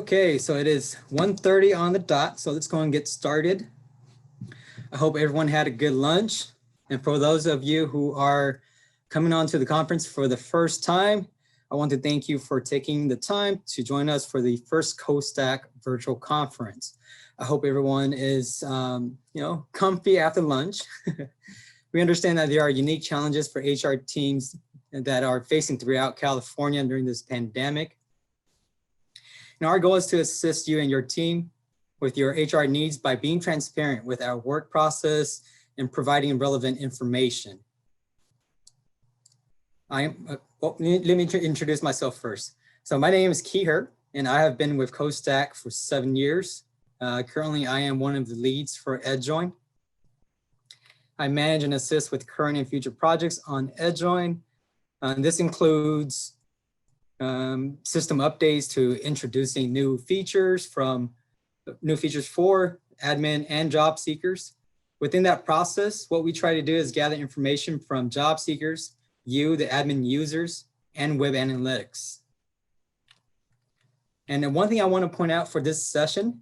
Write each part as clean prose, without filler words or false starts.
Okay, so it is 1:30 on the dot, so let's go and get started. I hope everyone had a good lunch. And for those of you who are coming on to the conference for the first time, I want to thank you for taking the time to join us for the first CoStack virtual conference. I hope everyone is comfy after lunch. We understand that there are unique challenges for HR teams that are facing throughout California during this pandemic. And our goal is to assist you and your team with your HR needs by being transparent with our work process and providing relevant information. Let me introduce myself first. So my name is Keher, and I have been with CoStack for 7 years. Currently, I am one of the leads for EdJoin. I manage and assist with current and future projects on EdJoin. This includes system updates to introducing new features for admin and job seekers. Within that process, what we try to do is gather information from job seekers, you, the admin users, and web analytics. And then one thing I want to point out for this session,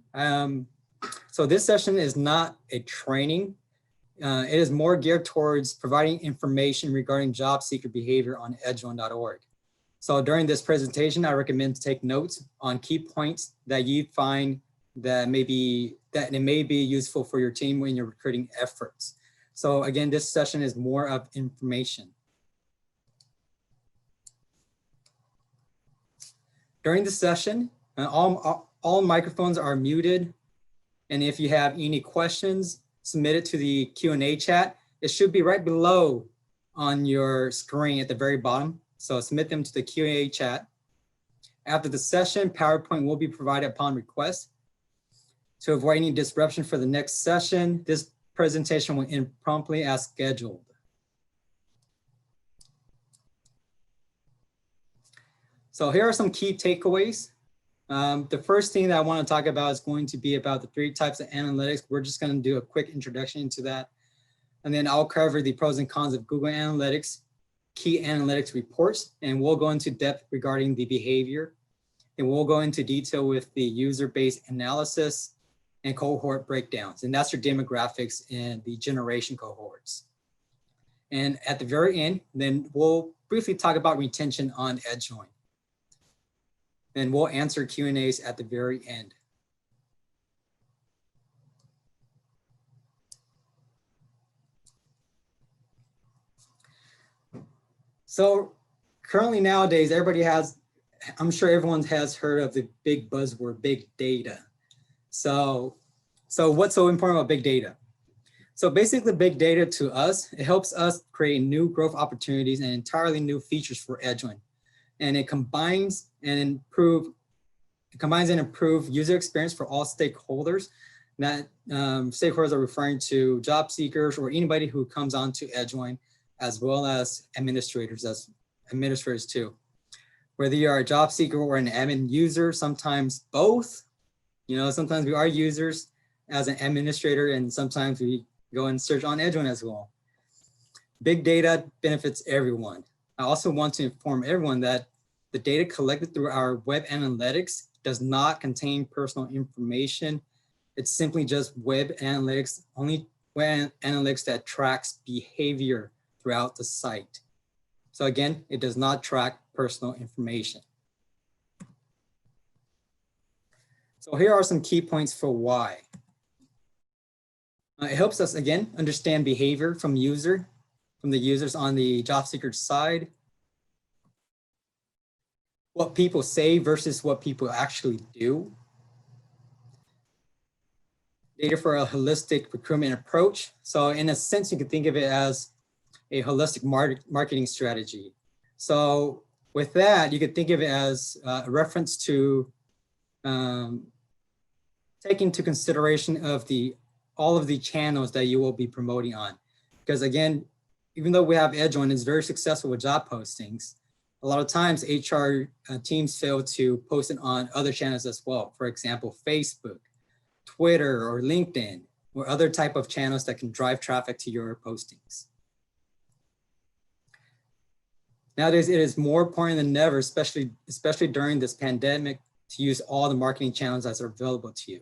so this session is not a training. It is more geared towards providing information regarding job seeker behavior on edjoin.org. So during this presentation, I recommend to take notes on key points that you find that it may be useful for your team when you're recruiting efforts. So again, this session is more of information. During the session, all microphones are muted. And if you have any questions, submit it to the Q&A chat. It should be right below on your screen at the very bottom. So submit them to the Q&A chat. After the session, PowerPoint will be provided upon request. To avoid any disruption for the next session, this presentation will end promptly as scheduled. So here are some key takeaways. The first thing that I want to talk about is going to be about the 3 types of analytics. We're just going to do a quick introduction into that. And then I'll cover the pros and cons of Google Analytics, key analytics reports, and we'll go into depth regarding the behavior. And we'll go into detail with the user-based analysis and cohort breakdowns. And that's your demographics and the generation cohorts. And at the very end, then we'll briefly talk about retention on EdJoin. And we'll answer Q&As at the very end. So currently nowadays, I'm sure everyone has heard of the big buzzword, big data. So what's so important about big data? So basically big data to us, it helps us create new growth opportunities and entirely new features for EdJoin. And it combines and improve user experience for all stakeholders. That stakeholders are referring to job seekers or anybody who comes on to EdJoin, as well as administrators too. Whether you are a job seeker or an admin user, sometimes both. Sometimes we are users as an administrator, and sometimes we go and search on EdJoin as well. Big data benefits everyone. I also want to inform everyone that the data collected through our web analytics does not contain personal information. It's simply just web analytics, only web analytics that tracks behavior throughout the site. So again, it does not track personal information. So here are some key points for why. It helps us, again, understand behavior from the users on the job seeker side, what people say versus what people actually do. Data for a holistic procurement approach. So in a sense, you could think of it as a holistic marketing strategy. So with that, you could think of it as a reference to take into consideration of all of the channels that you will be promoting on. Because again, even though we have EdJoin is very successful with job postings, a lot of times HR teams fail to post it on other channels as well. For example, Facebook, Twitter, or LinkedIn, or other type of channels that can drive traffic to your postings. Nowadays, it is more important than ever, especially during this pandemic, to use all the marketing channels that are available to you.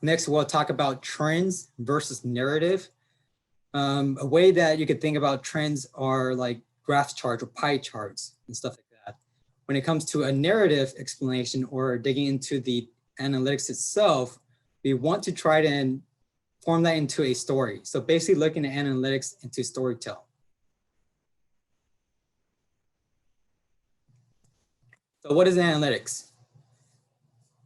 Next, we'll talk about trends versus narrative. A way that you could think about trends are like graph charts or pie charts and stuff like that. When it comes to a narrative explanation or digging into the analytics itself, we want to try to form that into a story. So basically looking at analytics into storytelling. So what is analytics?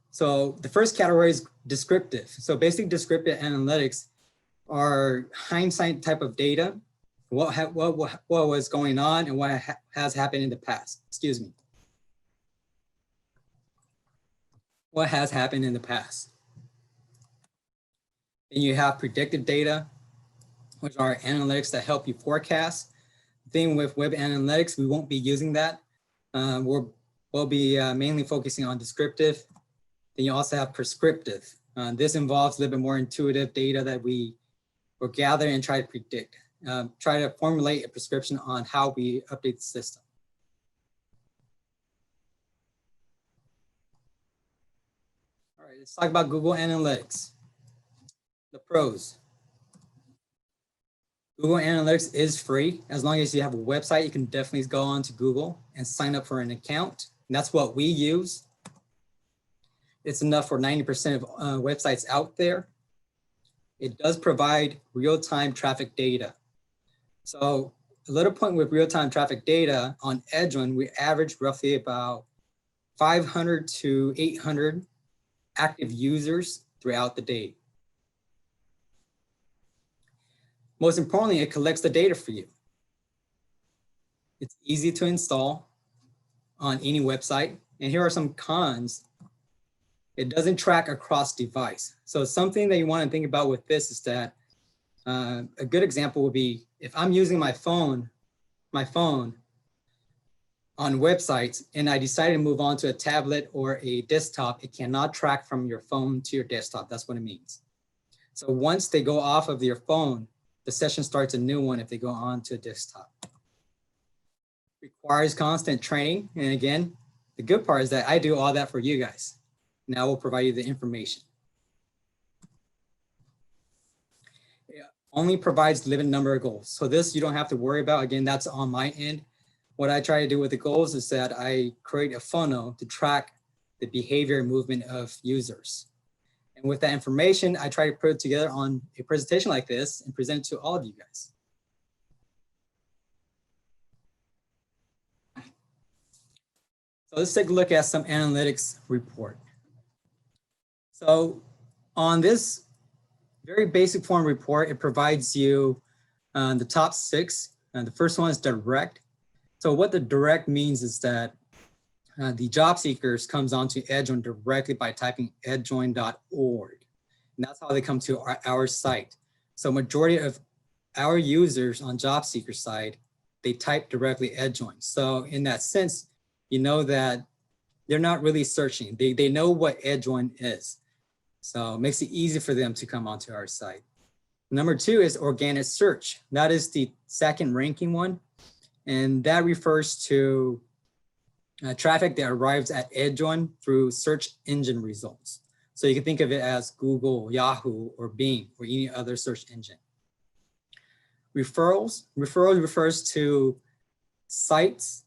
So the first category is descriptive. So basically descriptive analytics are hindsight type of data, what was going on and what has happened in the past. Excuse me. What has happened in the past. Then you have predictive data, which are analytics that help you forecast. The thing with web analytics, we won't be using that. We'll be mainly focusing on descriptive. Then you also have prescriptive. This involves a little bit more intuitive data that we will gather and try to predict, try to formulate a prescription on how we update the system. All right, let's talk about Google Analytics. The pros. Google Analytics is free. As long as you have a website, you can definitely go on to Google and sign up for an account. And that's what we use. It's enough for 90% of websites out there. It does provide real-time traffic data. So a little point with real-time traffic data, on Edgeone, we average roughly about 500 to 800 active users throughout the day. Most importantly, it collects the data for you. It's easy to install on any website. And here are some cons. It doesn't track across device. So something that you want to think about with this is that a good example would be if I'm using my phone on websites and I decided to move on to a tablet or a desktop, it cannot track from your phone to your desktop. That's what it means. So once they go off of your phone, the session starts a new one if they go on to a desktop. Requires constant training. And again, the good part is that I do all that for you guys. Now we'll provide you the information. It only provides limited number of goals. So this you don't have to worry about. Again, that's on my end. What I try to do with the goals is that I create a funnel to track the behavior and movement of users. And with that information, I try to put it together on a presentation like this and present it to all of you guys. So let's take a look at some analytics report. So on this very basic form report, it provides you the top 6. The first one is direct. So what the direct means is that the job seekers comes onto Edgeone directly by typing edgeone.org. And that's how they come to our site. So majority of our users on job seeker side, they type directly Edgeone. So in that sense, you know that they're not really searching. They know what Edgeone is. So it makes it easy for them to come onto our site. Number 2 is organic search. That is the second ranking one. And that refers to traffic that arrives at Edgeone through search engine results. So you can think of it as Google, Yahoo, or Bing, or any other search engine. Referrals. Referrals refers to sites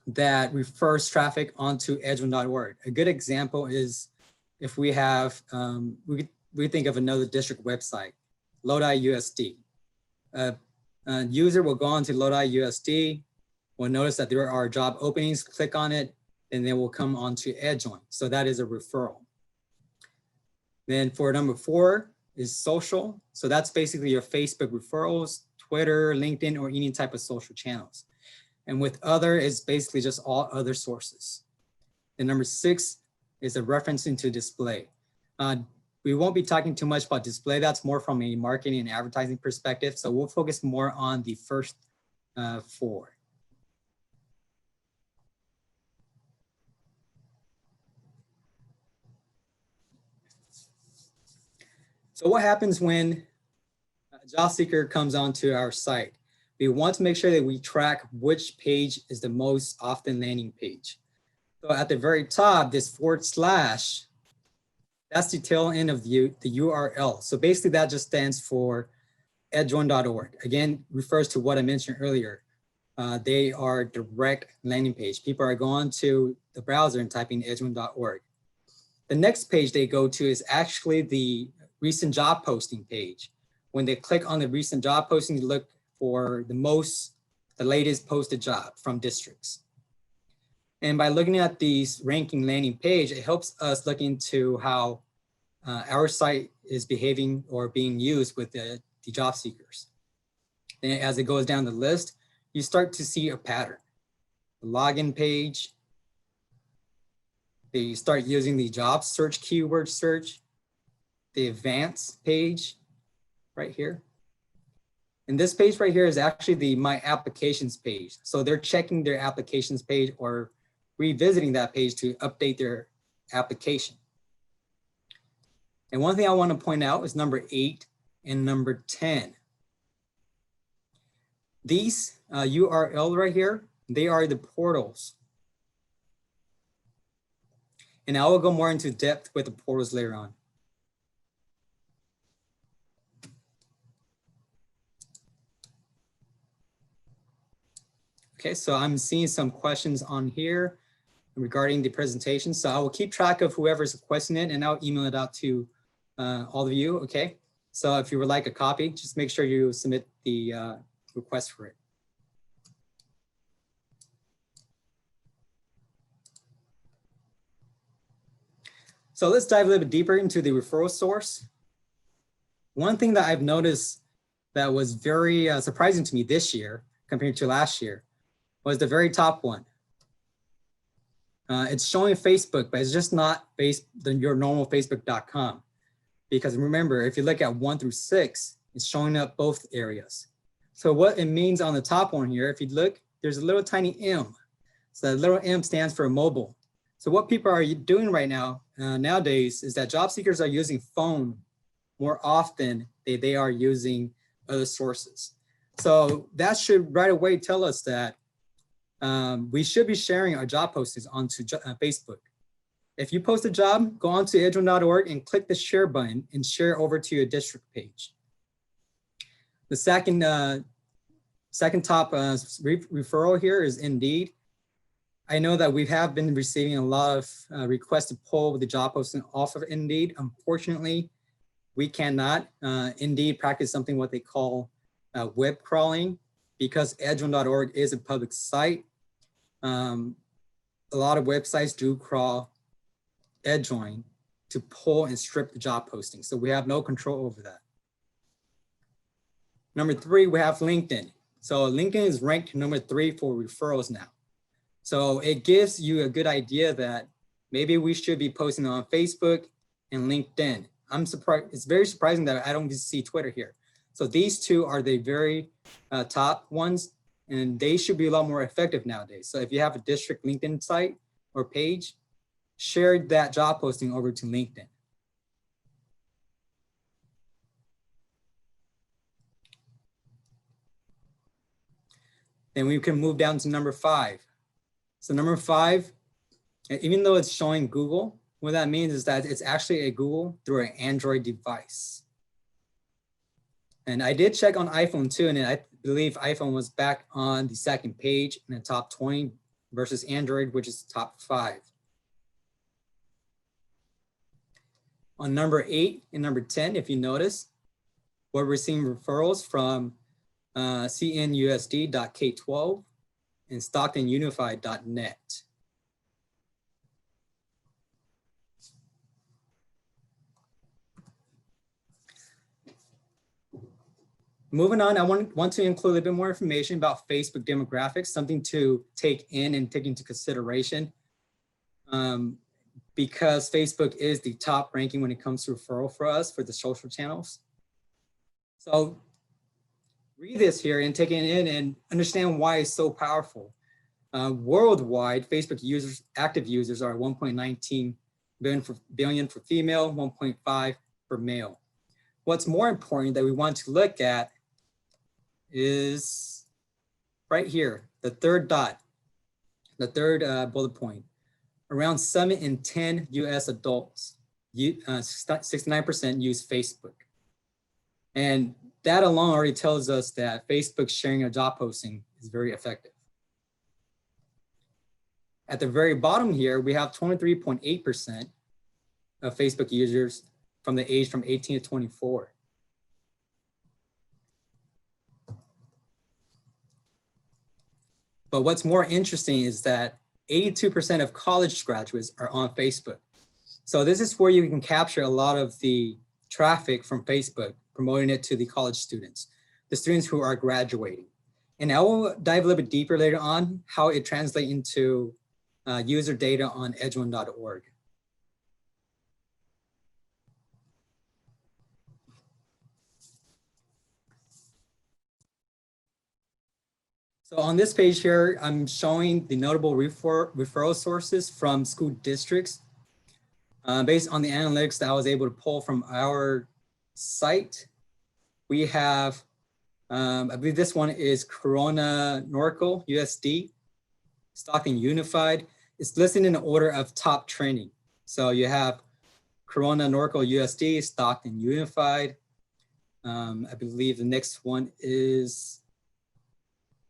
that refers traffic onto edgeone.org. A good example is if we have, we think of another district website, Lodi.USD. A user will go on to Lodi.USD, will notice that there are job openings, click on it, and they will come onto Edgeone. So that is a referral. Then for number 4 is social. So that's basically your Facebook referrals, Twitter, LinkedIn, or any type of social channels. And with other is basically just all other sources. And number 6 is a reference into display. We won't be talking too much about display. That's more from a marketing and advertising perspective. So we'll focus more on the first 4. So what happens when a job seeker comes onto our site? we want to make sure that we track which page is the most often landing page. So at the very top, this /, that's the tail end of the URL. So basically that just stands for edjoin.org. Again, refers to what I mentioned earlier. They are direct landing page. People are going to the browser and typing edjoin.org. The next page they go to is actually the recent job posting page. When they click on the recent job posting, you look for the latest posted job from districts. And by looking at these ranking landing page, it helps us look into how our site is behaving or being used with the job seekers. Then as it goes down the list, you start to see a pattern. The login page, they start using the job search keyword search, the advanced page right here. And this page right here is actually the My Applications page. So they're checking their applications page or revisiting that page to update their application. And one thing I want to point out is number 8 and number 10. These URL right here, they are the portals. And I will go more into depth with the portals later on. Okay, so I'm seeing some questions on here regarding the presentation. So I will keep track of whoever's requesting it and I'll email it out to all of you, okay? So if you would like a copy, just make sure you submit the request for it. So let's dive a little bit deeper into the referral source. One thing that I've noticed that was very surprising to me this year compared to last year was the very top one. It's showing Facebook, but it's just not your normal Facebook.com. Because remember, if you look at 1 through 6, it's showing up both areas. So what it means on the top one here, if you look, there's a little tiny M. So that little M stands for mobile. So what people are doing right now, nowadays, is that job seekers are using phone more often than they are using other sources. So that should right away tell us that we should be sharing our job postings onto Facebook. If you post a job, go onto edjoin.org and click the share button and share over to your district page. The second top referral here is Indeed. I know that we have been receiving a lot of requests to pull the job posting off of Indeed. Unfortunately, we cannot. Indeed practice something what they call web crawling because edjoin.org is a public site. A lot of websites do crawl edjoin to pull and strip the job posting. So we have no control over that. Number 3, we have LinkedIn. So LinkedIn is ranked number 3 for referrals now. So it gives you a good idea that maybe we should be posting on Facebook and LinkedIn. I'm surprised, it's very surprising that I don't see Twitter here. So these two are the very top ones, and they should be a lot more effective nowadays. So if you have a district LinkedIn site or page, share that job posting over to LinkedIn. Then we can move down to number 5. So number 5, even though it's showing Google, what that means is that it's actually a Google through an Android device. And I did check on iPhone too, and I believe iPhone was back on the second page in the top 20 versus Android, which is top 5. On number 8 and number 10, if you notice, we're seeing referrals from cnusd.k12 and stocktonunified.net. Moving on, I want to include a little bit more information about Facebook demographics, something to take in and take into consideration because Facebook is the top ranking when it comes to referral for us for the social channels. So read this here and take it in and understand why it's so powerful. Worldwide, Facebook users, active users are 1.19 billion for female, 1.5 for male. What's more important that we want to look at is right here, the third dot, the third bullet point, around 7 in 10 US adults, 69% use Facebook. And that alone already tells us that Facebook sharing a job posting is very effective. At the very bottom here, we have 23.8% of Facebook users from the age from 18 to 24. But what's more interesting is that 82% of college graduates are on Facebook. So this is where you can capture a lot of the traffic from Facebook, promoting it to the college students, the students who are graduating. And I will dive a little bit deeper later on how it translates into user data on edgeone.org. So on this page here, I'm showing the notable referral sources from school districts based on the analytics that I was able to pull from our site. We have, I believe this one is Corona Norco USD, Stockton Unified. It's listed in the order of top trending. So you have Corona Norco USD, Stockton Unified. I believe the next one is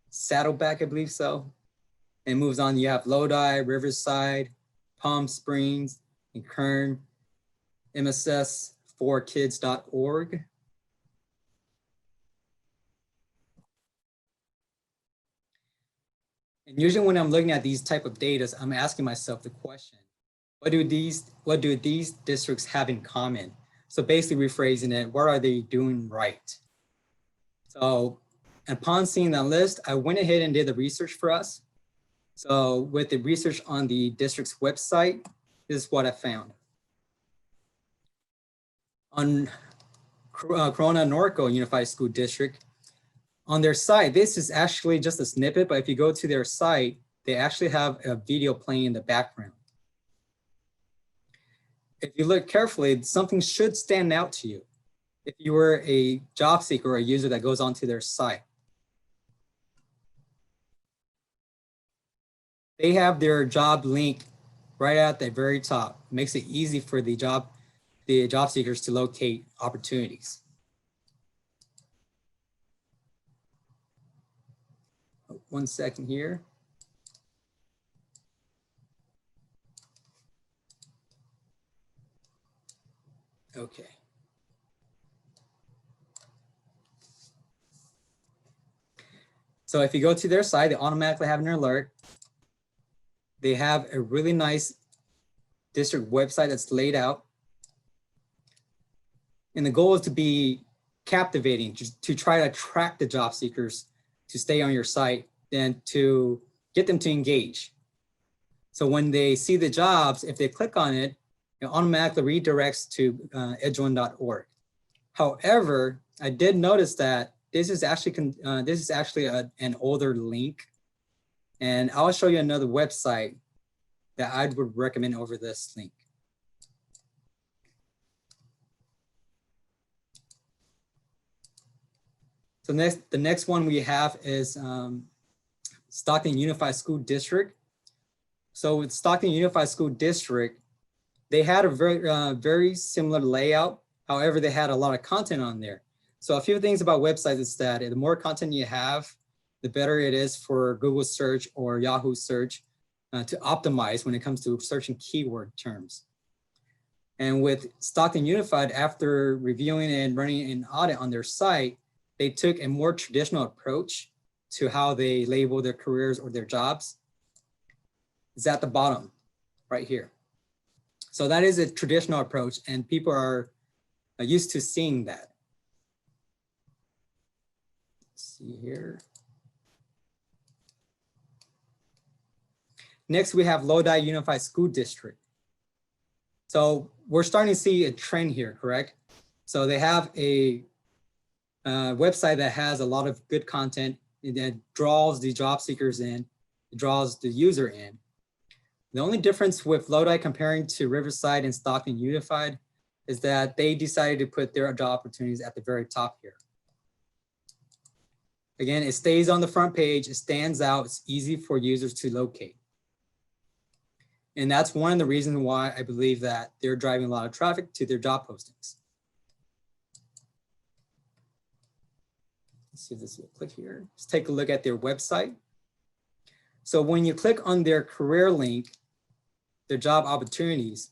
Saddleback, I believe so. And moves on, you have Lodi, Riverside, Palm Springs, and Kern, MSS4kids.org. And usually when I'm looking at these type of data, I'm asking myself the question, what do these districts have in common? So basically rephrasing it, what are they doing right? So upon seeing that list, I went ahead and did the research for us. So with the research on the district's website, this is what I found. On Corona Norco Unified School District, on their site, this is actually just a snippet, but if you go to their site, they actually have a video playing in the background. If you look carefully, something should stand out to you if you were a job seeker or a user that goes onto their site. They have their job link right at the very top. It makes it easy for the job seekers to locate opportunities. One second here. Okay. So if you go to their site, they automatically have an alert. They have a really nice district website that's laid out. And the goal is to be captivating, to try to attract the job seekers to stay on your site and to get them to engage. So when they see the jobs, if they click on it, it automatically redirects to edgeone.org. However, I did notice that this is actually an older link, and I'll show you another website that I would recommend over this link. So the next one we have is Stockton Unified School District. So with Stockton Unified School District, they had a very similar layout. However, they had a lot of content on there. So a few things about websites is that the more content you have, the better it is for Google search or Yahoo search to optimize when it comes to searching keyword terms. And with Stockton Unified, after reviewing and running an audit on their site, they took a more traditional approach to how they label their careers or their jobs. It's at the bottom right here. So that is a traditional approach, and people are used to seeing that. Let's see here. Next, we have Lodi Unified School District. So we're starting to see a trend here, correct? So they have a website that has a lot of good content that draws the job seekers in, it draws the user in. The only difference with Lodi comparing to Riverside and Stockton Unified is that they decided to put their job opportunities at the very top here. Again, it stays on the front page, it stands out, it's easy for users to locate. And that's one of the reasons why I believe that they're driving a lot of traffic to their job postings. Let's see if this will click here. Let's take a look at their website. So when you click on their career link, their job opportunities,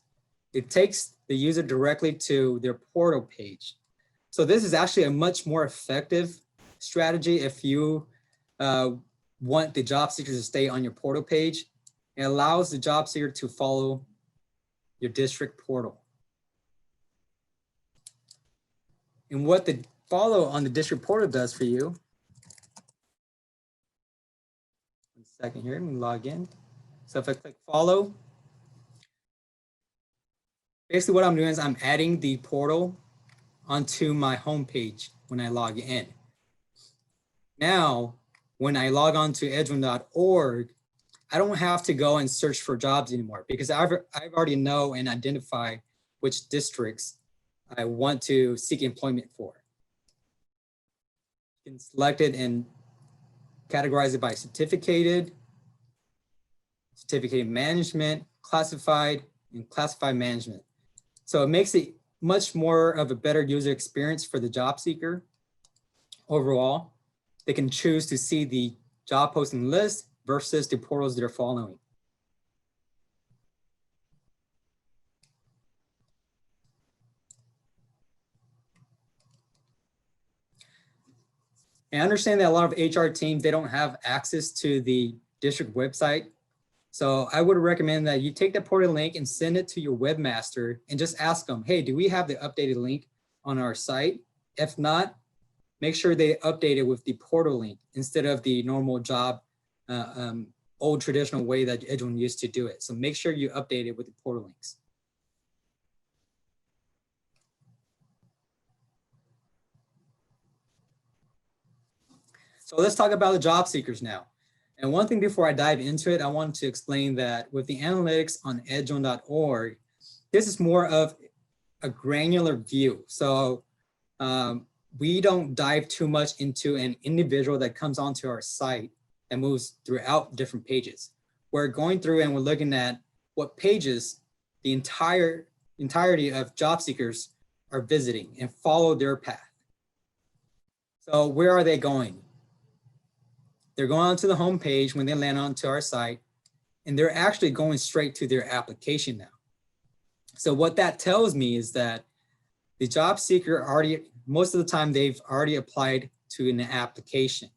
it takes the user directly to their portal page. So this is actually a much more effective strategy if you want the job seeker to stay on your portal page. It allows the job seeker to follow your district portal. And what the follow on the district portal does for you, 1 second here, let me log in. So if I click follow, basically what I'm doing is I'm adding the portal onto my homepage when I log in. Now, when I log on to edgeone.org, I don't have to go and search for jobs anymore because I've already know and identify which districts I want to seek employment for. You can select it and categorize it by certificated management, classified, and classified management. So it makes it much more of a better user experience for the job seeker overall. They can choose to see the job posting list versus the portals they're following. And I understand that a lot of HR teams, they don't have access to the district website. So I would recommend that you take the portal link and send it to your webmaster and just ask them, hey, do we have the updated link on our site? If not, make sure they update it with the portal link instead of the normal job old traditional way that Edgeone used to do it. So make sure you update it with the portal links. So let's talk about the job seekers now. And one thing before I dive into it, I want to explain that with the analytics on edgeone.org, this is more of a granular view. So we don't dive too much into an individual that comes onto our site and moves throughout different pages. We're going through and we're looking at what pages the entirety of job seekers are visiting and follow their path. So where are they going? They're going onto the home page when they land onto our site, and they're actually going straight to their application now. So what that tells me is that the job seeker most of the time, they've already applied to an application.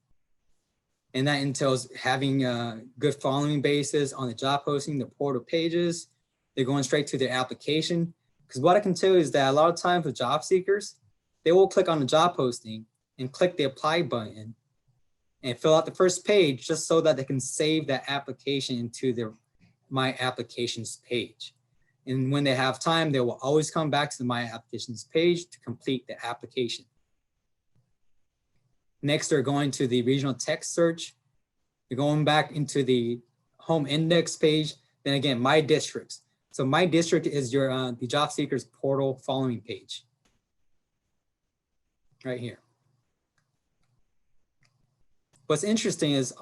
And that entails having a good following basis on the job posting, the portal pages. They're going straight to their application. Because what I can tell you is that a lot of times with job seekers, they will click on the job posting and click the apply button and fill out the first page just so that they can save that application into their My Applications page. And when they have time, they will always come back to the My Applications page to complete the application. Next, they're going to the regional text search. They're going back into the home index page. Then again, My Districts. So My District is your the job seekers portal following page. Right here. What's interesting is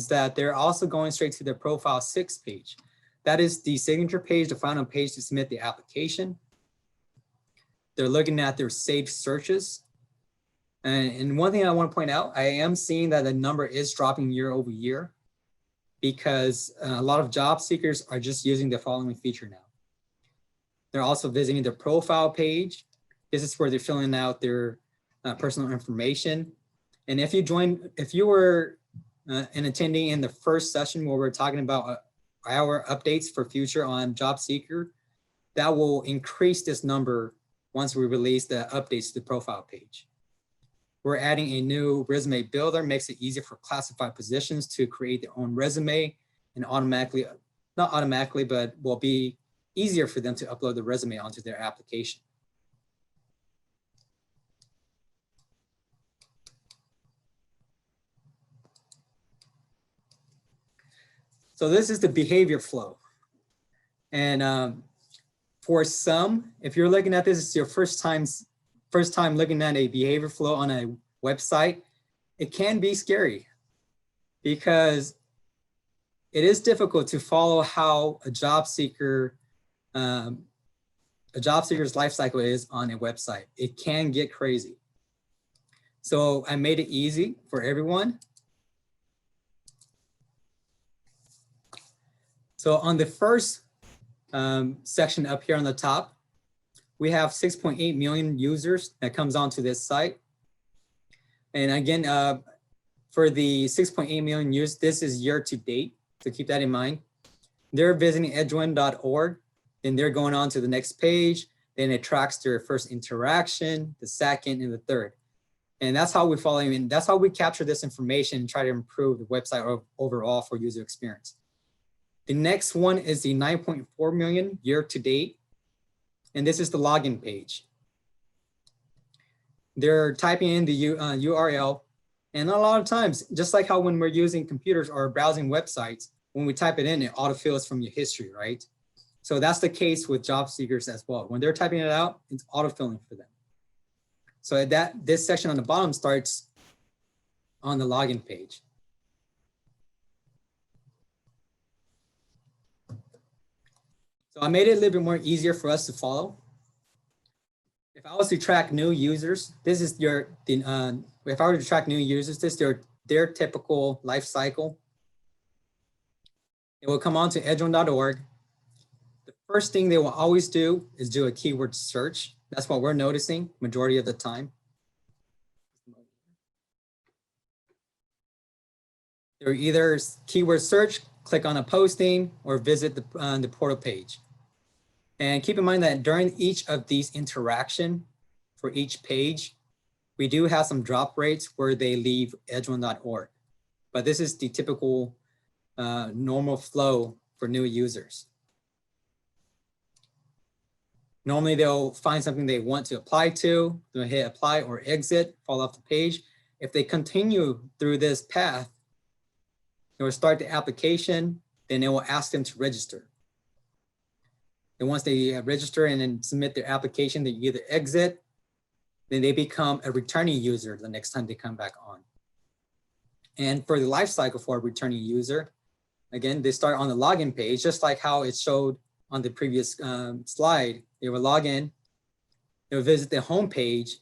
that they're also going straight to their profile 6 page. That is the signature page, the final page to submit the application. They're looking at their saved searches. And one thing I want to point out, I am seeing that the number is dropping year over year because a lot of job seekers are just using the following feature now. They're also visiting their profile page. This is where they're filling out their personal information. And if you were an attendee in the first session where we're talking about our updates for future on job seeker, that will increase this number once we release the updates to the profile page. We're adding a new resume builder, makes it easier for classified positions to create their own resume and not automatically, but will be easier for them to upload the resume onto their application. So this is the behavior flow. And for some, if you're looking at this, it's your first time looking at a behavior flow on a website, it can be scary because it is difficult to follow how a job seeker's life cycle is on a website. It can get crazy. So I made it easy for everyone. So on the first section up here on the top, we have 6.8 million users that comes onto this site. And again, for the 6.8 million users, this is year to date, so keep that in mind. They're visiting edgeone.org, then they're going on to the next page, then it tracks their first interaction, the second, and the third. And that's how we follow, and that's how we capture this information and try to improve the website overall for user experience. The next one is the 9.4 million year to date, and this is the login page. They're typing in the URL, and a lot of times, just like how when we're using computers or browsing websites, when we type it in, it autofills from your history, right? So that's the case with job seekers as well. When they're typing it out, it's autofilling for them. So this section on the bottom starts on the login page. So I made it a little bit more easier for us to follow. If I was to track new users, this is if I were to track new users, this is their typical life cycle. It will come on to edgeone.org. The first thing they will always do is do a keyword search. That's what we're noticing majority of the time. They're either keyword search, click on a posting, or visit the portal page. And keep in mind that during each of these interaction for each page, we do have some drop rates where they leave edgeone.org. But this is the typical normal flow for new users. Normally they'll find something they want to apply to, they'll hit apply or exit, fall off the page. If they continue through this path, they will start the application, then it will ask them to register. And once they register and then submit their application, they either exit, then they become a returning user the next time they come back on. And for the life cycle for a returning user, again, they start on the login page, just like how it showed on the previous slide. They will log in, they will visit the home page.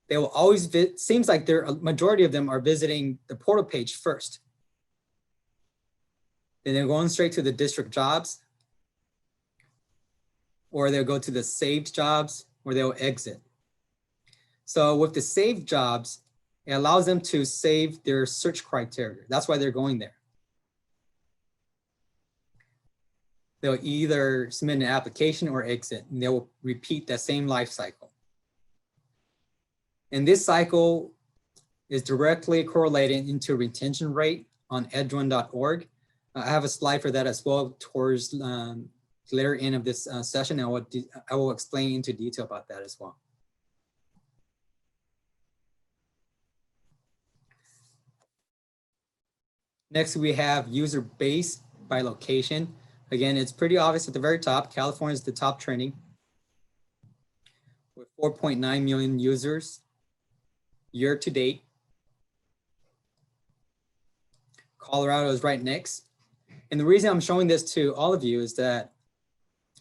They will always, seems like a majority of them are visiting the portal page first. Then they're going straight to the district jobs, or they'll go to the saved jobs, or they'll exit. So with the saved jobs, it allows them to save their search criteria. That's why they're going there. They'll either submit an application or exit, and they will repeat that same life cycle. And this cycle is directly correlated into retention rate on edgeone.org. I have a slide for that as well towards the later end of this session. And I will explain into detail about that as well. Next, we have user base by location. Again, it's pretty obvious at the very top. California is the top trending with 4.9 million users year to date. Colorado is right next. And the reason I'm showing this to all of you is that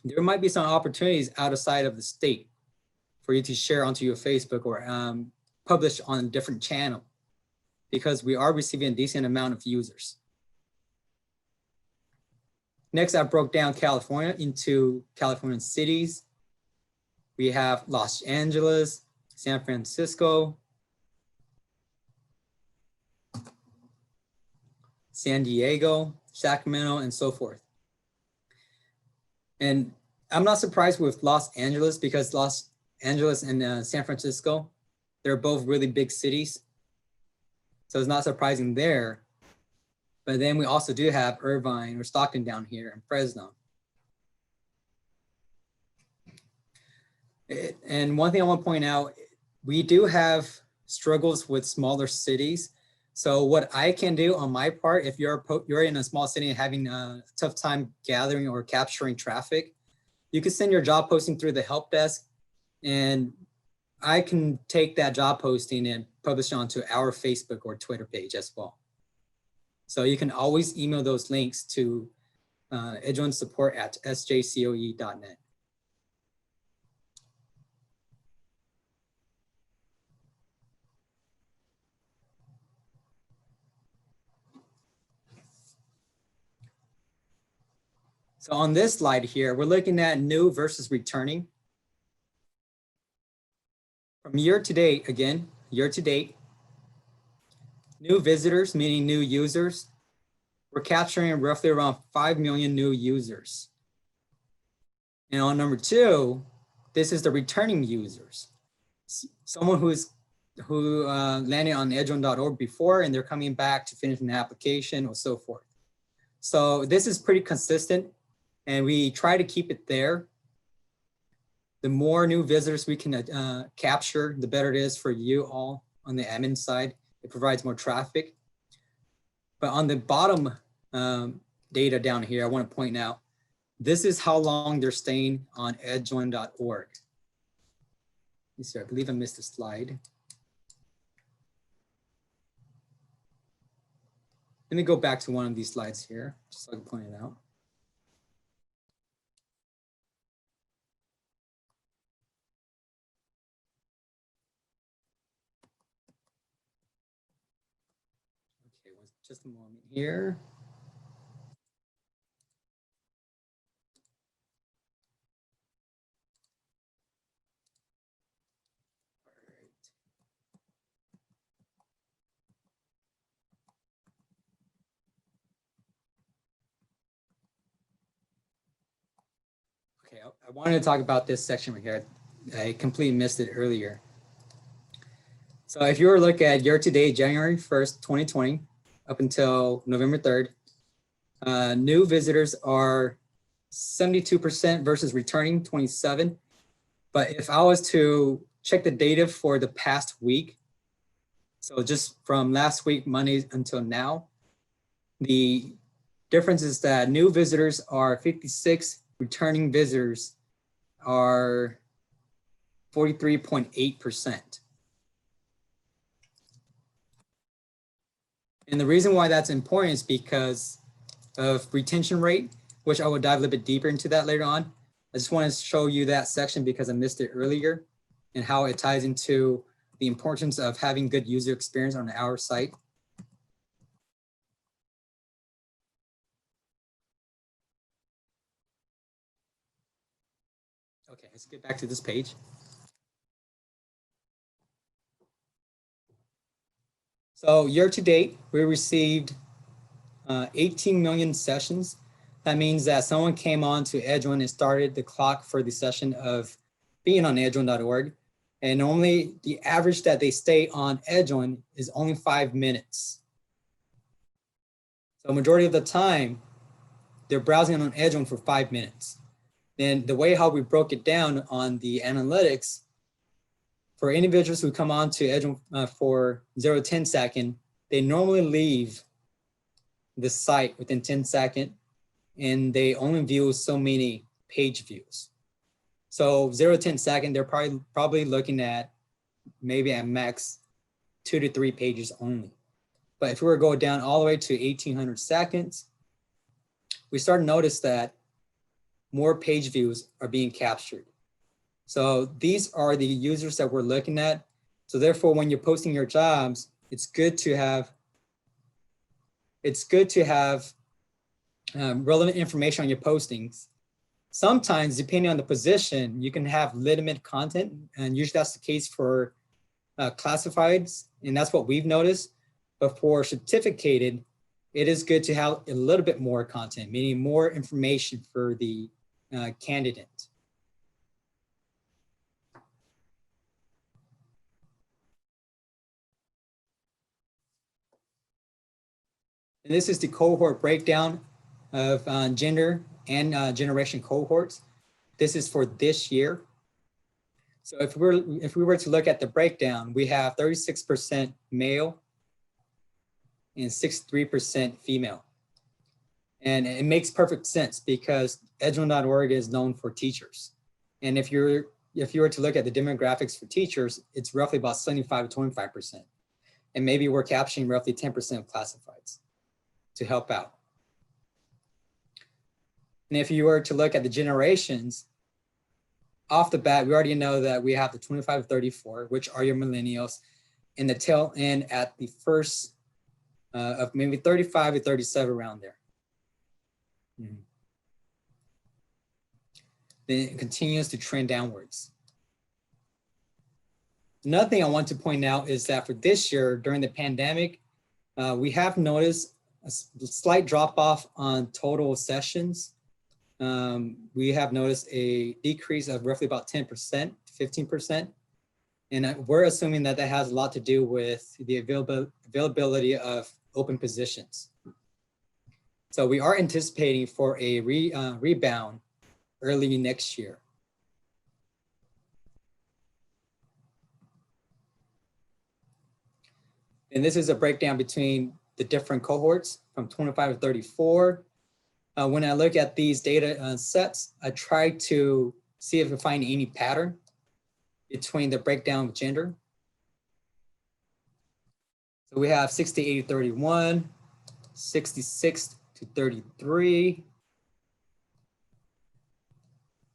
there might be some opportunities outside of the state for you to share onto your Facebook or publish on a different channel, because we are receiving a decent amount of users. Next, I broke down California into Californian cities. We have Los Angeles, San Francisco, San Diego, Sacramento, and so forth. And I'm not surprised with Los Angeles, because Los Angeles and San Francisco, they're both really big cities. So it's not surprising there. But then we also do have Irvine or Stockton down here and Fresno. And one thing I want to point out, we do have struggles with smaller cities. So what I can do on my part, if you're in a small city and having a tough time gathering or capturing traffic, you can send your job posting through the help desk, and I can take that job posting and published onto our Facebook or Twitter page as well. So you can always email those links to edgeonsupport@sjcoe.net. So on this slide here, we're looking at new versus returning. From year to date, again, year to date, new visitors, meaning new users, we're capturing roughly around 5 million new users. And on number 2, this is the returning users. Someone who landed on edgeon.org before and they're coming back to finish an application or so forth. So this is pretty consistent and we try to keep it there. The more new visitors we can capture, the better it is for you all on the admin side. It provides more traffic. But on the bottom data down here, I want to point out, this is how long they're staying on edgeon.org. I believe I missed a slide. Let me go back to one of these slides here, just so I can point it out. Okay, just a moment here. Okay, I wanted to talk about this section right here. I completely missed it earlier. So if you were to look at year-to-date, January 1st, 2020, up until November 3rd, new visitors are 72% versus returning 27. But if I was to check the data for the past week, so just from last week, Monday until now, the difference is that new visitors are 56, returning visitors are 43.8%. And the reason why that's important is because of retention rate, which I will dive a little bit deeper into that later on. I just want to show you that section because I missed it earlier and how it ties into the importance of having good user experience on our site. Okay, let's get back to this page. So year to date, we received 18 million sessions. That means that someone came on to Edgeon and started the clock for the session of being on edgeon.org. And normally the average that they stay on Edgeon is only 5 minutes. So majority of the time, they're browsing on Edgeon for 5 minutes. Then the way how we broke it down on the analytics, for individuals who come on to Edgeon for 0 to 10 second, they normally leave the site within 10 seconds and they only view so many page views. So 0 to 10 second, they're probably looking at maybe at max 2 to 3 pages only. But if we were to go down all the way to 1800 seconds, we start to notice that more page views are being captured. So these are the users that we're looking at. So therefore, when you're posting your jobs, it's good to have relevant information on your postings. Sometimes, depending on the position, you can have legitimate content, and usually that's the case for classifieds, and that's what we've noticed. But for certificated, it is good to have a little bit more content, meaning more information for the candidate. And this is the cohort breakdown of gender and generation cohorts. This is for this year. So if we were to look at the breakdown, we have 36% male and 63% female. And it makes perfect sense because edgeon.org is known for teachers. And if you were to look at the demographics for teachers, it's roughly about 75 to 25%. and maybe we're capturing roughly 10% of classifieds to help out. And if you were to look at the generations, off the bat, we already know that we have the 25 to 34, which are your millennials, and the tail end at the first of maybe 35 to 37, around there. Mm-hmm. Then it continues to trend downwards. Another thing I want to point out is that for this year, during the pandemic, we have noticed a slight drop off on total sessions. We have noticed a decrease of roughly about 10%, 15%. And we're assuming that that has a lot to do with the availability of open positions. So we are anticipating for a rebound early next year. And this is a breakdown between the different cohorts from 25 to 34. When I look at these data sets, I try to see if I find any pattern between the breakdown of gender. So we have 68 to 31, 66 to 33.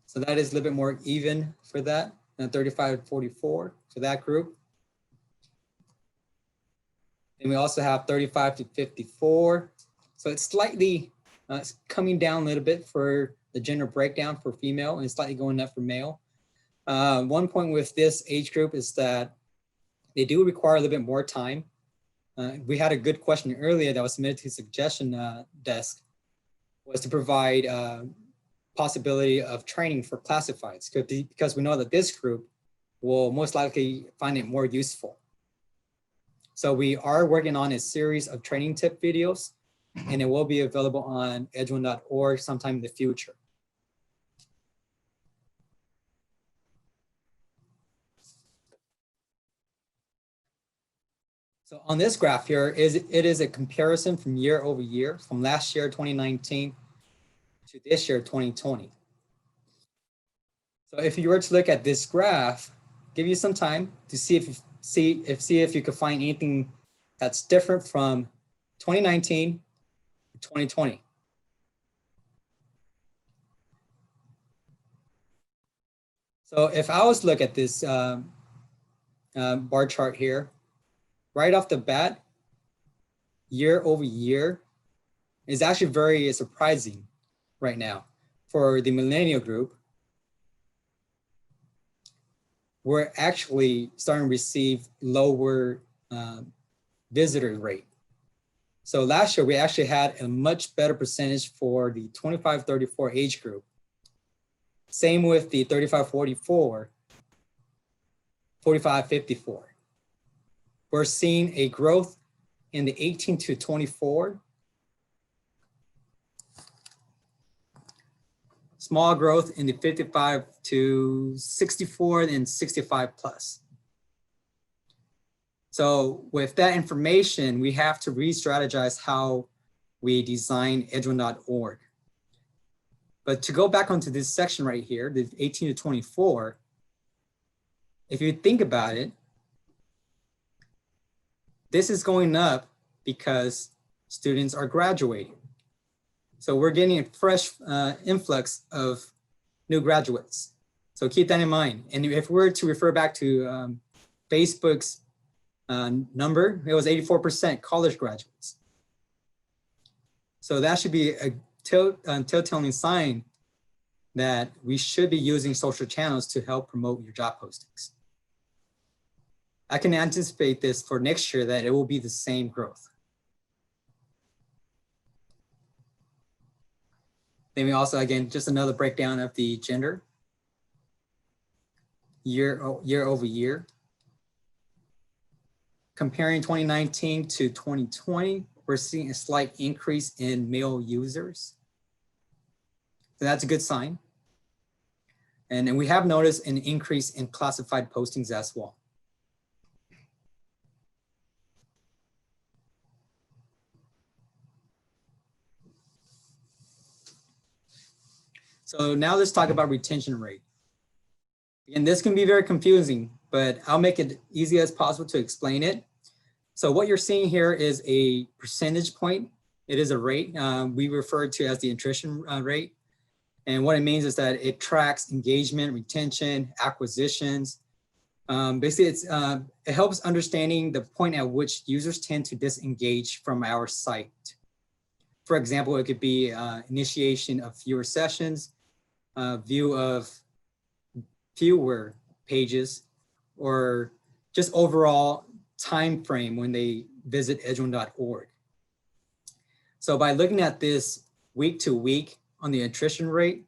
So that is a little bit more even for that, and 35 to 44 for that group. And we also have 35 to 54. So it's slightly coming down a little bit for the gender breakdown for female and slightly going up for male. One point with this age group is that they do require a little bit more time. We had a good question earlier that was submitted to the suggestion desk, was to provide possibility of training for classifieds, because we know that this group will most likely find it more useful. So we are working on a series of training tip videos, and it will be available on edge1.org sometime in the future. So on this graph here, it is a comparison from year over year, from last year, 2019, to this year, 2020. So if you were to look at this graph, give you some time to see if you could find anything that's different from 2019 to 2020. So if I was to look at this bar chart here, right off the bat, year over year is actually very surprising right now. For the millennial group, we're actually starting to receive lower visitor rate. So last year, we actually had a much better percentage for the 25-34 age group. Same with the 35-44, 45-54. We're seeing a growth in the 18 to 24, small growth in the 55 to 64 and 65 plus. So with that information, we have to re-strategize how we design edge1.org. But to go back onto this section right here, the 18 to 24, if you think about it, this is going up because students are graduating. So we're getting a fresh influx of new graduates. So keep that in mind. And if we were to refer back to Facebook's number, it was 84% college graduates. So that should be a telltale sign that we should be using social channels to help promote your job postings. I can anticipate this for next year that it will be the same growth. Then we also, again, just another breakdown of the gender year over year. Comparing 2019 to 2020, we're seeing a slight increase in male users. So that's a good sign. And we have noticed an increase in classified postings as well. So now let's talk about retention rate. And this can be very confusing, but I'll make it easy as possible to explain it. So what you're seeing here is a percentage point. It is a rate we refer to as the attrition rate. And what it means is that it tracks engagement, retention, acquisitions. Basically, it helps understanding the point at which users tend to disengage from our site. For example, it could be initiation of fewer sessions, view of fewer pages, or just overall time frame when they visit edgeone.org. So by looking at this week to week on the attrition rate,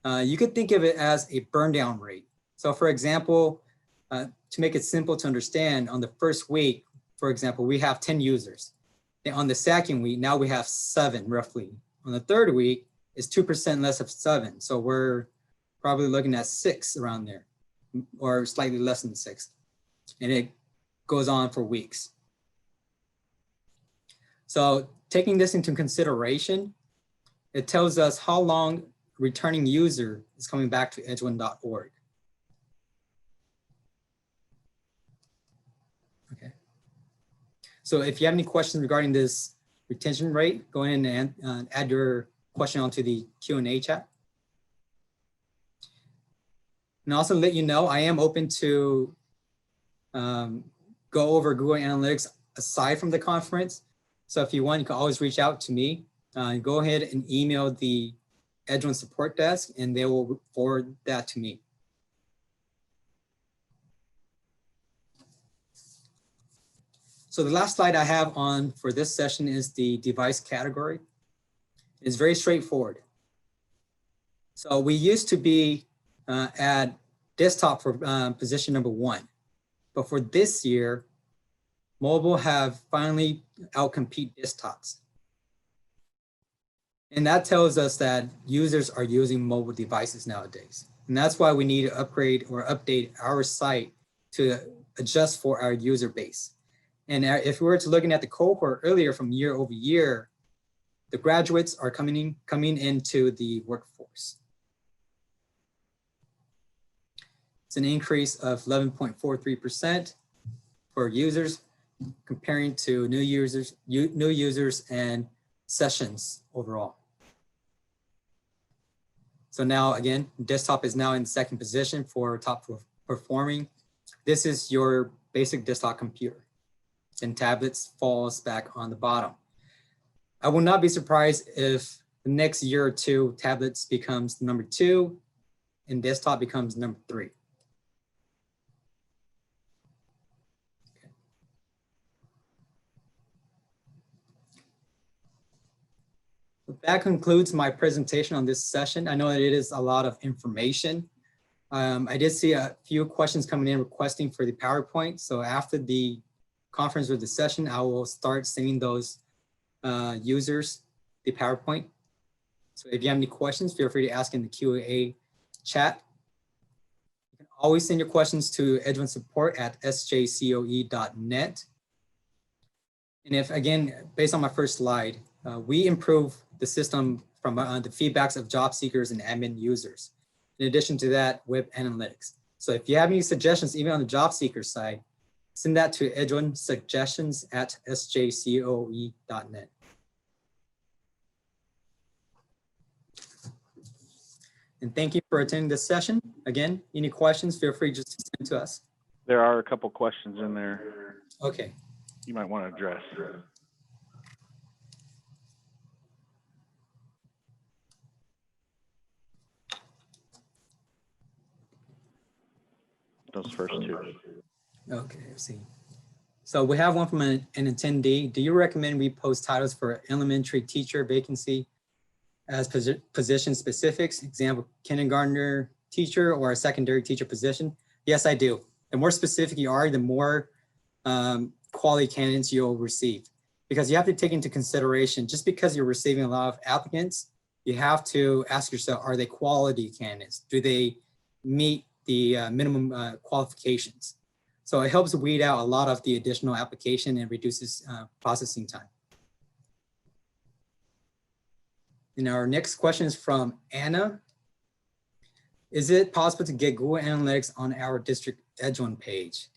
you could think of it as a burn down rate. So for example, to make it simple to understand, on the first week, for example, we have 10 users. And on the second week, now we have 7 roughly. On the third week, it's 2% less of 7. So we're probably looking at 6 around there, or slightly less than 6. And it goes on for weeks. So taking this into consideration, it tells us how long returning user is coming back to edgeone.org. Okay. So if you have any questions regarding this retention rate, go ahead and add your question onto the Q&A chat. And also let you know, I am open to go over Google Analytics aside from the conference. So if you want, you can always reach out to me. Go ahead and email the Edgeone support desk and they will forward that to me. So the last slide I have on for this session is the device category. It's very straightforward. So we used to be at desktop for position number 1. But for this year, mobile have finally outcompete desktops. And that tells us that users are using mobile devices nowadays. And that's why we need to upgrade or update our site to adjust for our user base. And if we were to looking at the cohort earlier from year over year, the graduates are coming into the workforce. It's an increase of 11.43% for users, comparing to new users and sessions overall. So now again, desktop is now in second position for top performing. This is your basic desktop computer, and tablets falls back on the bottom. I will not be surprised if the next year or two, tablets becomes number 2 and desktop becomes number 3. That concludes my presentation on this session. I know that it is a lot of information. I did see a few questions coming in requesting for the PowerPoint. So after the conference or the session, I will start sending those users the PowerPoint. So if you have any questions, feel free to ask in the Q&A chat. You can always send your questions to Edgeone support at sjcoe.net. And if, again, based on my first slide, we improve the system from the feedbacks of job seekers and admin users. In addition to that, web analytics. So if you have any suggestions, even on the job seeker side, send that to Edgeone suggestions at sjcoe.net. And thank you for attending this session. Again, any questions, feel free just to send to us. There are a couple questions in there. Okay. You might want to address. Those first 2. Okay, let's see. So we have one from an attendee. Do you recommend we post titles for elementary teacher vacancy as position specifics? Example, kindergartner teacher or a secondary teacher position? Yes, I do. The more specific you are, the more quality candidates you'll receive. Because you have to take into consideration, just because you're receiving a lot of applicants, you have to ask yourself, are they quality candidates? Do they meet the minimum qualifications? So it helps weed out a lot of the additional application and reduces processing time. And our next question is from Anna. Is it possible to get Google Analytics on our district Edgeone page?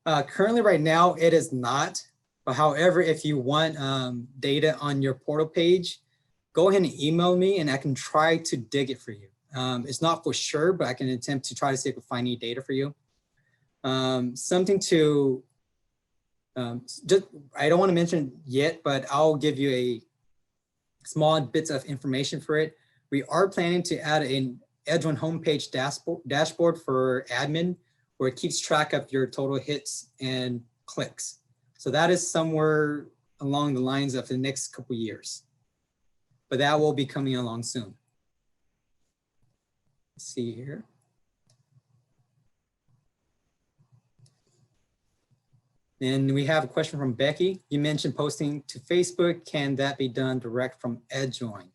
Currently right now, it is not. But however, if you want data on your portal page, go ahead and email me and I can try to dig it for you. It's not for sure, but I can attempt to try to see if I can find any data for you. Something to, just, I don't want to mention yet, but I'll give you a small bits of information for it. We are planning to add an Edge1 homepage dashboard for admin, where it keeps track of your total hits and clicks. So that is somewhere along the lines of the next couple of years, but that will be coming along soon. Let's see here. And we have a question from Becky. You mentioned posting to Facebook. Can that be done direct from Edgejoin?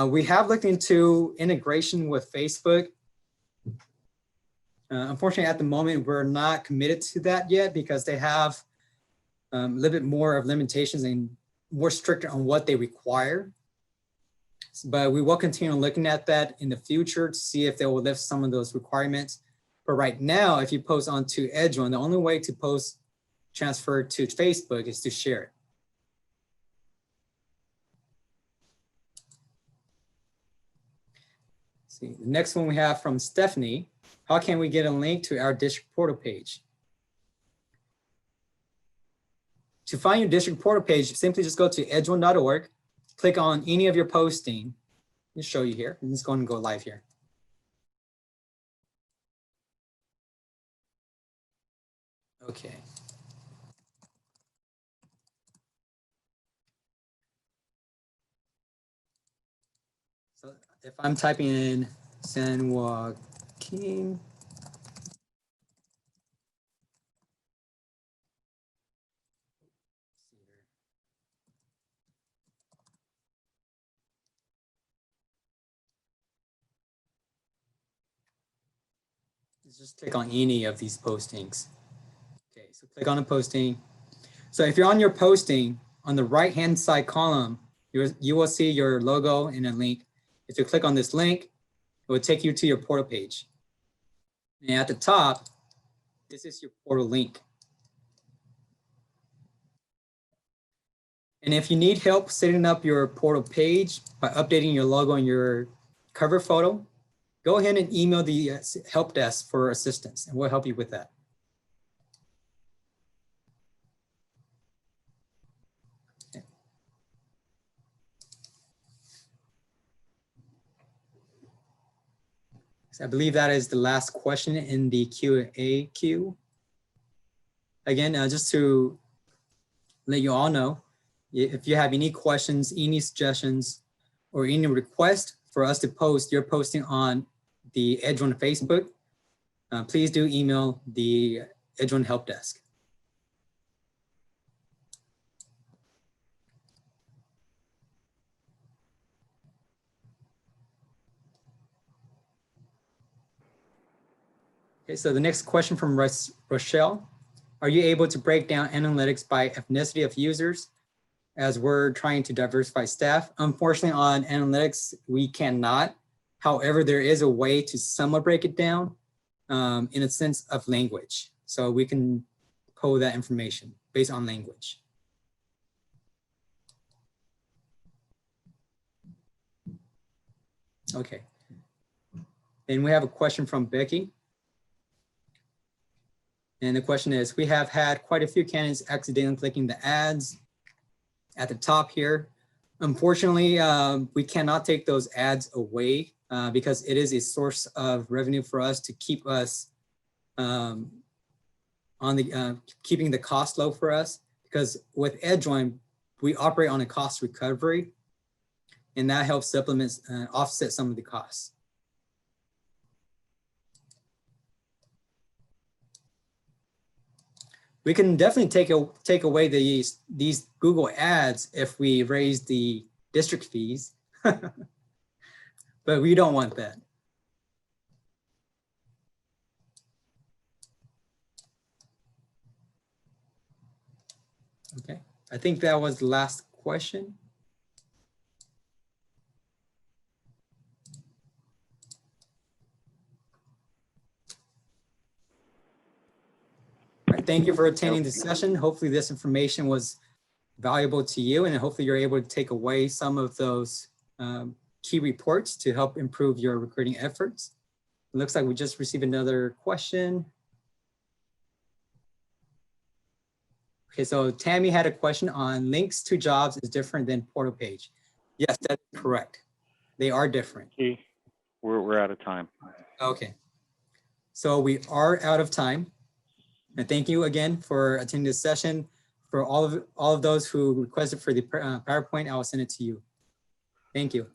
We have looked into integration with Facebook. Unfortunately, at the moment, we're not committed to that yet because they have a little bit more of limitations and more stricter on what they require. But we will continue looking at that in the future to see if they will lift some of those requirements. But right now, if you post onto Edgejoin, the only way to post transfer to Facebook is to share it. See, the next one we have from Stephanie. How can we get a link to our district portal page? To find your district portal page, simply just go to edgeone.org, click on any of your posting. Let me show you here. I'm just going to go live here. Okay. So if I'm typing in San Joaquin, just click on any of these postings. Okay, so click on a posting. So if you're on your posting, on the right-hand side column, you will see your logo and a link. If you click on this link, it will take you to your portal page. And at the top, this is your portal link. And if you need help setting up your portal page by updating your logo and your cover photo, go ahead and email the help desk for assistance, and we'll help you with that. Okay. So I believe that is the last question in the Q&A queue. Again, just to let you all know, if you have any questions, any suggestions, or any request for us to post your posting on the Edgeone Facebook, please do email the Edgeone help desk. Okay, so the next question from Rochelle. Are you able to break down analytics by ethnicity of users as we're trying to diversify staff? Unfortunately, on analytics, we cannot. However, there is a way to somewhat break it down in a sense of language. So we can pull that information based on language. Okay. Then we have a question from Becky. And the question is, we have had quite a few candidates accidentally clicking the ads at the top here. Unfortunately, we cannot take those ads away because it is a source of revenue for us to keep us on the keeping the cost low for us. Because with Edgeone, we operate on a cost recovery, and that helps supplement offset some of the costs. We can definitely take away these Google ads if we raise the district fees, but we don't want that. Okay, I think that was the last question. Right. thank you for attending this session. Hopefully this information was valuable to you, and hopefully you're able to take away some of those key reports to help improve your recruiting efforts. It looks like we just received another question. Okay, so Tammy had a question on links to jobs is different than portal page. Yes, that's correct. They are different. Okay, we're out of time. Okay, so we are out of time. And thank you again for attending this session. For all of those who requested for the PowerPoint, I will send it to you. Thank you.